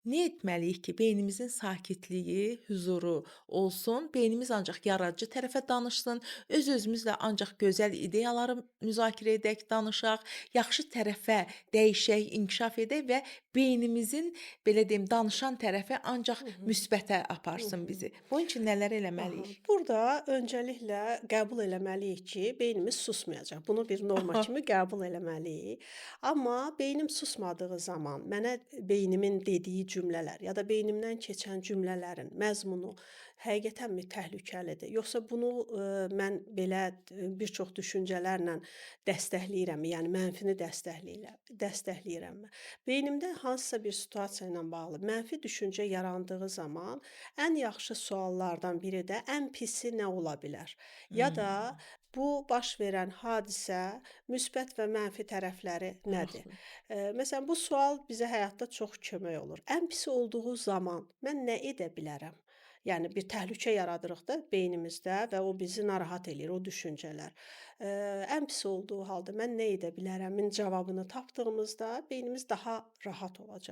Ne etməliyik ki, beynimizin sakitliyi, hüzuru olsun, beynimiz ancaq yaradıcı tərəfə danışsın, öz-özümüzlə ancaq gözəl ideyaları müzakirə edək, danışaq, yaxşı tərəfə dəyişək, inkişaf edək və beynimizin, belə deyim, danışan tərəfi ancaq Hı hı. müsbətə Hı aparsın hı. bizi. Bunun üçün nələr Aha, eləməliyik? burada öncəliklə qəbul eləməliyik ki, beynimiz susmayacaq. Bunu bir norma kimi qəbul eləməliyik. Amma beynim susmadığı zaman mənə beynimin dediyi cümlələr ya da beynimdən keçən cümlələrin məzmunu həqiqətənmi təhlükəlidir? Yoxsa bunu mən belə bir çox düşüncələrlə dəstəkləyirəmmi? Yəni mənfini dəstəkləyirəmmi? Beynimdə hansısa bir situasiya ilə bağlı mənfi düşüncə yarandığı zaman ən yaxşı suallardan biri də ən pisi nə ola bilər? Ya da Hımm, bu baş verən hadisə müsbət və mənfi tərəfləri nədir? maraqlı. Məsələn, bu sual bizə həyatda çox kömək olur. Ən pisi olduğu zaman mən nə edə bilərəm? Yəni bir təhlükə yaradırıq da beynimizdə və o bizi narahat eləyir, o düşüncələr. Ən pis olduğu halda mən nə edə bilərəmin cavabını tapdığımızda beynimiz daha rahat olacaq.